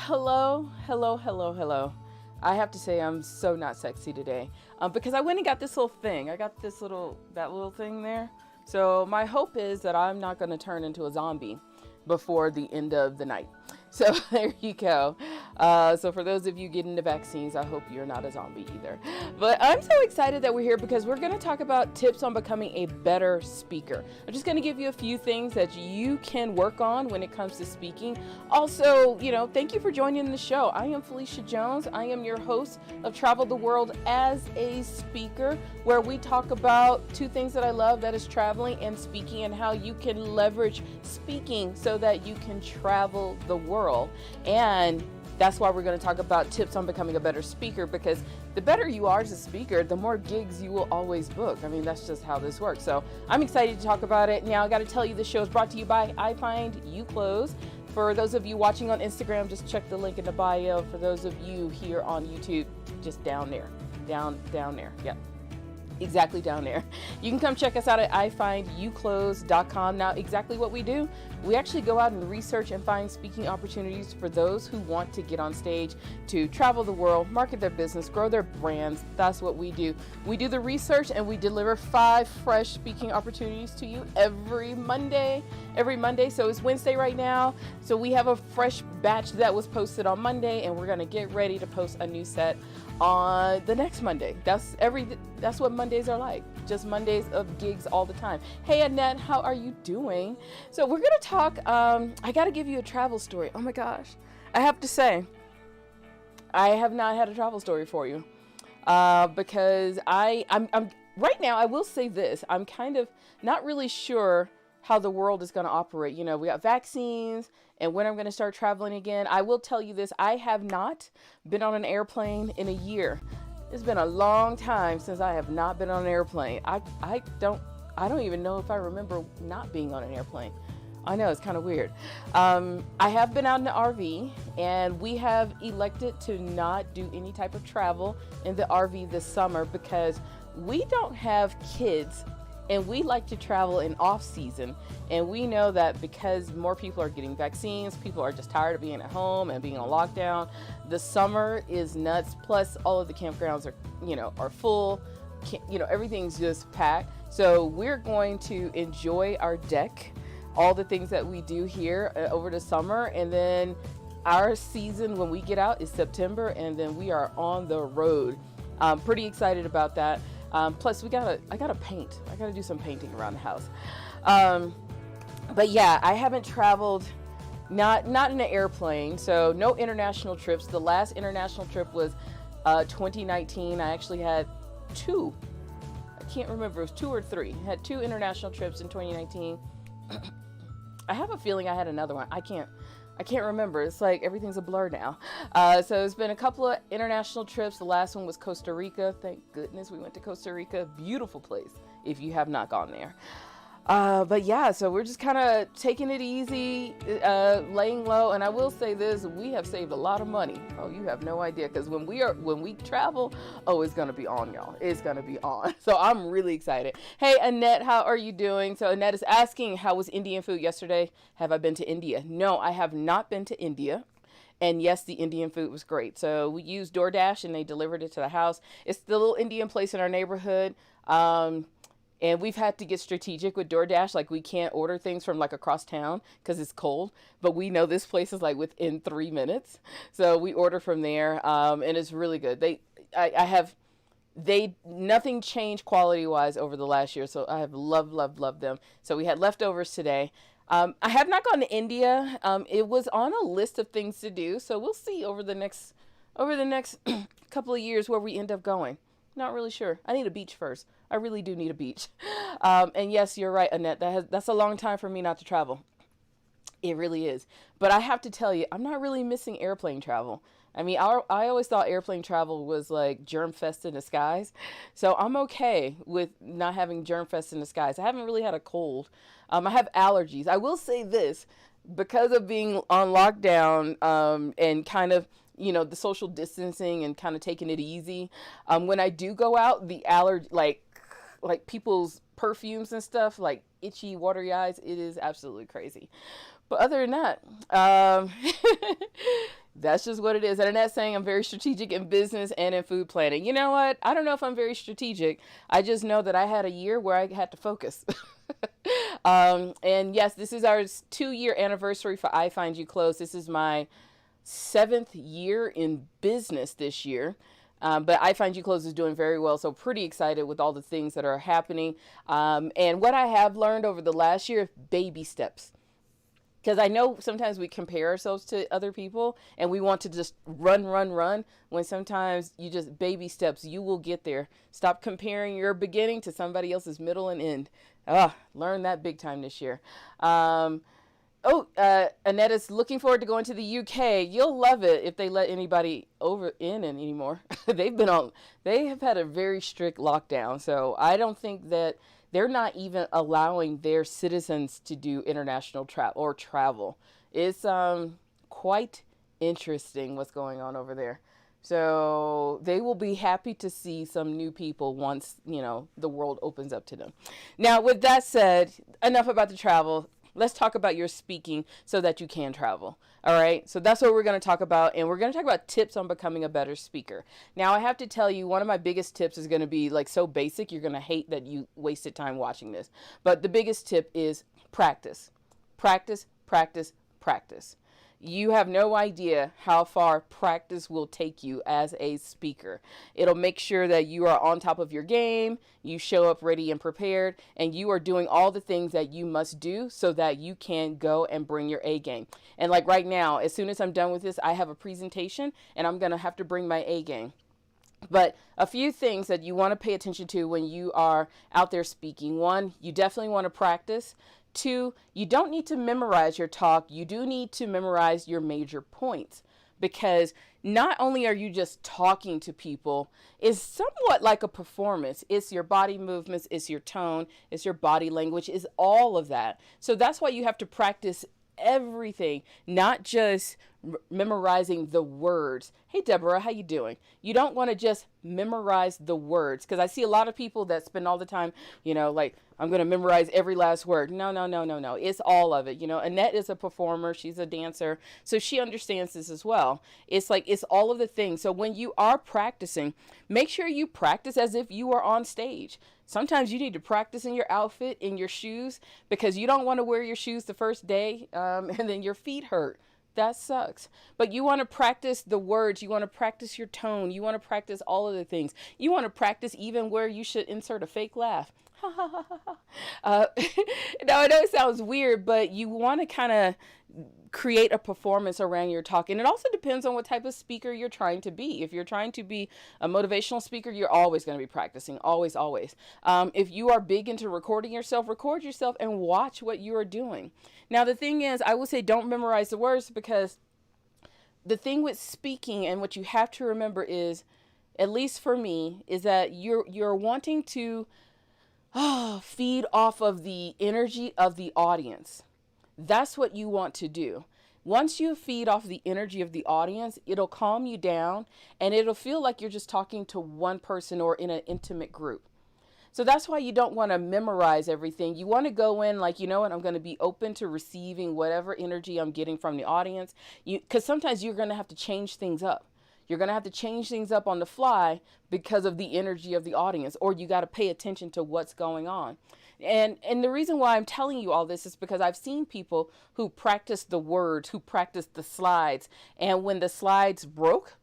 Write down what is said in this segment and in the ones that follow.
Hello. I have to say I'm so not sexy today because I went and got this little thing. I got that little thing there. So my hope is that I'm not going to turn into a zombie before the end of the night. So there you go. So for those of you getting the vaccines, I hope you're not a zombie either. But I'm so excited that we're here because we're going to talk about tips on becoming a better speaker. I'm just going to give you a few things that you can work on when it comes to speaking. Also, thank you for joining the show. I am Phylecia Jones. I am your host of Travel the World as a Speaker, where we talk about two things that I love, that is traveling and speaking, and how you can leverage speaking so that you can travel the world. And that's why we're going to talk about tips on becoming a better speaker, because the better you are as a speaker, the more gigs you will always book. I mean, that's just how this works. So I'm excited to talk about it. Now, I got to tell you, this show is brought to you by iFind, You Close. For those of you watching on Instagram, just check the link in the bio. For those of you here on YouTube, just down there, down there. Yep. Exactly down there. You can come check us out at ifindyouclose.com. Now, exactly what we do, we actually go out and research and find speaking opportunities for those who want to get on stage to travel the world, market their business, grow their brands. That's what we do. We do the research and we deliver 5 fresh speaking opportunities to you every Monday. So it's Wednesday right now. So we have a fresh batch that was posted on Monday, and we're going to get ready to post a new set on the next Monday. That's what Mondays are like. Just Mondays of gigs all the time. Hey Annette, how are you doing? So we're gonna talk. I gotta give you a travel story. Oh my gosh, I have to say, I have not had a travel story for you because I'm right now. I will say this: I'm kind of not really sure how the world is going to operate. We got vaccines and when I'm going to start traveling again. I will tell you this: I have not been on an airplane in a year. It's been a long time since I have not been on an airplane. I don't even know if I remember not being on an airplane. I know, it's kind of weird. I have been out in the RV, and we have elected to not do any type of travel in the RV this summer because we don't have kids. And we like to travel in off season. And we know that because more people are getting vaccines, people are just tired of being at home and being on lockdown. The summer is nuts. Plus all of the campgrounds are full. Everything's just packed. So we're going to enjoy our deck, all the things that we do here over the summer. And then our season when we get out is September, and then we are on the road. I'm pretty excited about that. Plus I gotta paint. I gotta do some painting around the house. But yeah, I haven't traveled, not in an airplane. So no international trips. The last international trip was 2019. I actually had 2. I can't remember. It was 2 or 3. I had 2 international trips in 2019. I have a feeling I had another one. I can't remember. It's like everything's a blur now. So it's been a couple of international trips. The last one was Costa Rica. Thank goodness we went to Costa Rica. Beautiful place if you have not gone there. But yeah, so we're just kind of taking it easy, laying low. And I will say this, we have saved a lot of money. Oh, you have no idea. Because when we travel, it's going to be on, y'all. It's going to be on. So I'm really excited. Hey, Annette, how are you doing? So Annette is asking, how was Indian food yesterday? Have I been to India? No, I have not been to India. And yes, the Indian food was great. So we used DoorDash and they delivered it to the house. It's the little Indian place in our neighborhood. And we've had to get strategic with DoorDash. Like, we can't order things from like across town because it's cold, but we know this place is like within 3 minutes. So we order from there. And it's really good. Nothing changed quality wise over the last year. So I have loved them. So we had leftovers today. I have not gone to India. It was on a list of things to do. So we'll see over the next couple of years where we end up going. Not really sure. I need a beach first. I really do need a beach. And yes, you're right, Annette. That's a long time for me not to travel. It really is. But I have to tell you, I'm not really missing airplane travel. I mean, I always thought airplane travel was like germ fest in the skies. So I'm okay with not having germ fest in the skies. I haven't really had a cold. I have allergies. I will say this, because of being on lockdown and kind of, the social distancing and kind of taking it easy. When I do go out, the allergy, like people's perfumes and stuff, like itchy, watery eyes, it is absolutely crazy. But other than that, That's just what it is. And Annette's saying I'm very strategic in business and in food planning. You know what? I don't know if I'm very strategic. I just know that I had a year where I had to focus. And yes, this is our 2-year anniversary for iFind You Close. This is my 7th year in business this year. But iFind You Close is doing very well, so pretty excited with all the things that are happening. And what I have learned over the last year, baby steps. Because I know sometimes we compare ourselves to other people and we want to just run, when sometimes you just baby steps, you will get there. Stop comparing your beginning to somebody else's middle and end. Learn that big time this year. Annette is looking forward to going to the UK. You'll love it if they let anybody over in anymore. They have had a very strict lockdown. So I don't think that they're not even allowing their citizens to do international travel. It's quite interesting what's going on over there. So they will be happy to see some new people once, the world opens up to them. Now, with that said, enough about the travel. Let's talk about your speaking so that you can travel. All right. So that's what we're going to talk about. And we're going to talk about tips on becoming a better speaker. Now, I have to tell you, one of my biggest tips is going to be like so basic. You're going to hate that you wasted time watching this. But the biggest tip is practice. Practice, practice, practice. You have no idea how far practice will take you as a speaker. It'll make sure that you are on top of your game, you show up ready and prepared, and you are doing all the things that you must do so that you can go and bring your A game. And like right now, as soon as I'm done with this, I have a presentation and I'm going to have to bring my A game. But a few things that you want to pay attention to when you are out there speaking. 1, you definitely want to practice. 2, you don't need to memorize your talk. You do need to memorize your major points, because not only are you just talking to people, it's somewhat like a performance. It's your body movements, it's your tone, it's your body language, it's all of that. So that's why you have to practice everything, not just memorizing the words. Hey, Deborah, how you doing? You don't want to just memorize the words, because I see a lot of people that spend all the time, like, I'm going to memorize every last word. No. It's all of it. Annette is a performer. She's a dancer. So she understands this as well. It's like, it's all of the things. So when you are practicing, make sure you practice as if you are on stage. Sometimes you need to practice in your outfit, in your shoes, because you don't want to wear your shoes the first day and then your feet hurt. That sucks. But you want to practice the words. You want to practice your tone. You want to practice all of the things. You want to practice even where you should insert a fake laugh. Now, I know it sounds weird, but you want to kind of create a performance around your talk. And it also depends on what type of speaker you're trying to be. If you're trying to be a motivational speaker, you're always going to be practicing. Always, always. If you are big into recording yourself, record yourself and watch what you are doing. Now, the thing is, I would say don't memorize the words, because the thing with speaking and what you have to remember is, at least for me, is that you're wanting to feed off of the energy of the audience. That's what you want to do. Once you feed off the energy of the audience, it'll calm you down and it'll feel like you're just talking to one person or in an intimate group. So that's why you don't want to memorize everything. You want to go in like, I'm going to be open to receiving whatever energy I'm getting from the audience. Because sometimes you're going to have to change things up. You're going to have to change things up on the fly because of the energy of the audience, or you got to pay attention to what's going on. And the reason why I'm telling you all this is because I've seen people who practice the words, who practice the slides, and when the slides broke,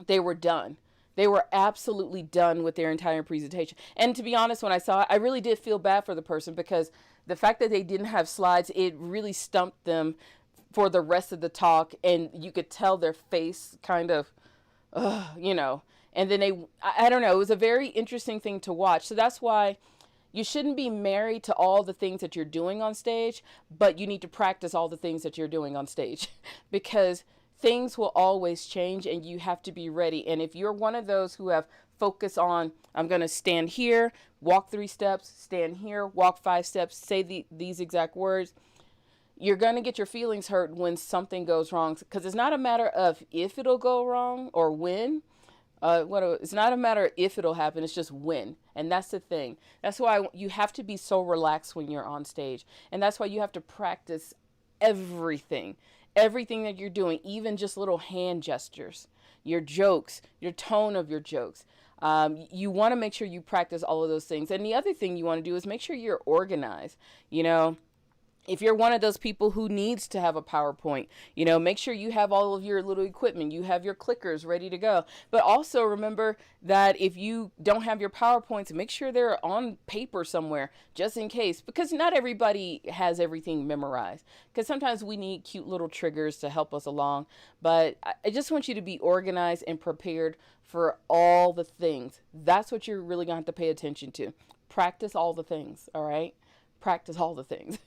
they were done. They were absolutely done with their entire presentation. And to be honest, when I saw it, I really did feel bad for the person, because the fact that they didn't have slides, it really stumped them for the rest of the talk, and you could tell their face kind of, and then I don't know, it was a very interesting thing to watch. So that's why you shouldn't be married to all the things that you're doing on stage, but you need to practice all the things that you're doing on stage, because things will always change and you have to be ready. And if you're one of those who have focused on, I'm going to stand here, walk 3 steps, stand here, walk 5 steps, say these exact words, you're going to get your feelings hurt when something goes wrong, because it's not a matter of if it'll go wrong or when. It's not a matter of if it'll happen, it's just when. And that's the thing. That's why you have to be so relaxed when you're on stage. And that's why you have to practice everything. everything that you're doing, even just little hand gestures, your jokes, your tone of your jokes. You want to make sure you practice all of those things. And the other thing you want to do is make sure you're organized. You know, if you're one of those people who needs to have a PowerPoint, you know, make sure you have all of your little equipment, you have your clickers ready to go. But also remember that if you don't have your PowerPoints, make sure they're on paper somewhere just in case, because not everybody has everything memorized, because sometimes we need cute little triggers to help us along. But I just want you to be organized and prepared for all the things. That's what you're really going to have to pay attention to. Practice all the things, all right? Practice all the things.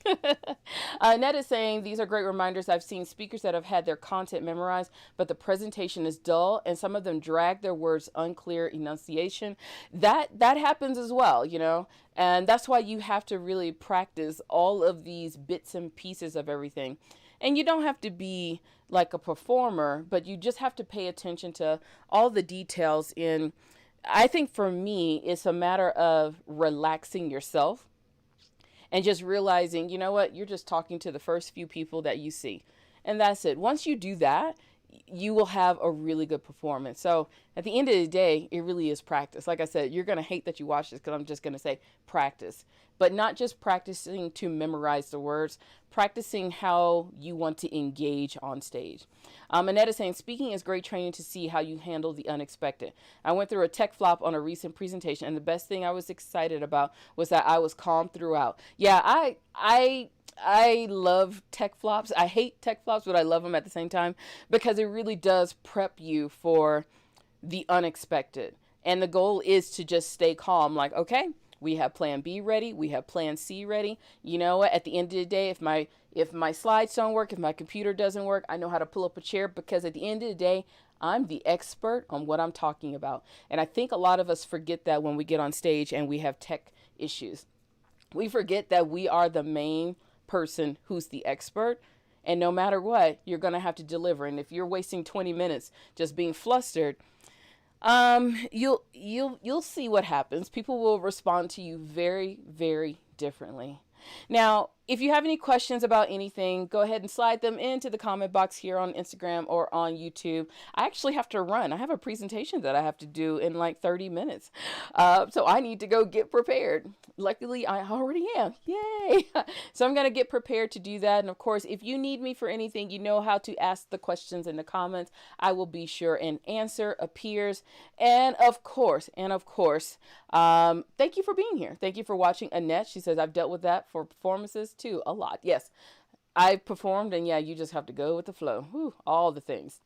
Ned is saying, these are great reminders. I've seen speakers that have had their content memorized, but the presentation is dull, and some of them drag their words, unclear enunciation. That happens as well, you know, and that's why you have to really practice all of these bits and pieces of everything. And you don't have to be like a performer, but you just have to pay attention to all the details. I think for me, it's a matter of relaxing yourself and just realizing, you know what, you're just talking to the first few people that you see. And that's it. Once you do that, you will have a really good performance. So at the end of the day, it really is practice. Like I said, you're going to hate that you watch this because I'm just going to say practice. But not just practicing to memorize the words, practicing how you want to engage on stage. Annette is saying, speaking is great training to see how you handle the unexpected. I went through a tech flop on a recent presentation, and the best thing I was excited about was that I was calm throughout. Yeah, I love tech flops. I hate tech flops, but I love them at the same time because it really does prep you for the unexpected. And the goal is to just stay calm. Like, okay, we have plan B ready. We have plan C ready. You know what? At the end of the day, if my slides don't work, if my computer doesn't work, I know how to pull up a chair, because at the end of the day, I'm the expert on what I'm talking about. And I think a lot of us forget that when we get on stage and we have tech issues. We forget that we are the main person who's the expert, and no matter what, you're going to have to deliver. And if you're wasting 20 minutes just being flustered, you'll see what happens. People will respond to you very, very differently. Now, if you have any questions about anything, go ahead and slide them into the comment box here on Instagram or on YouTube. I actually have to run. I have a presentation that I have to do in like 30 minutes. So I need to go get prepared. Luckily, I already am. Yay! So I'm going to get prepared to do that. And of course, if you need me for anything, you know how to ask the questions in the comments. I will be sure an answer appears. And of course, thank you for being here. Thank you for watching. Annette, she says, I've dealt with that for performances too, a lot. Yes, I've performed, and yeah, you just have to go with the flow. Whew, all the things.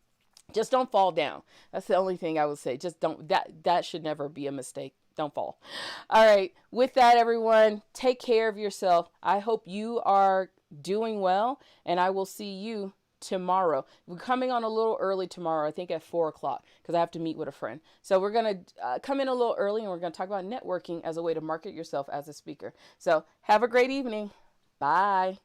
Just don't fall down. That's the only thing I would say. Just don't, that should never be a mistake. Don't fall. All right. With that, everyone, take care of yourself. I hope you are doing well, and I will see you tomorrow. We're coming on a little early tomorrow, I think at 4 o'clock, because I have to meet with a friend. So we're going to come in a little early, and we're going to talk about networking as a way to market yourself as a speaker. So have a great evening. Bye.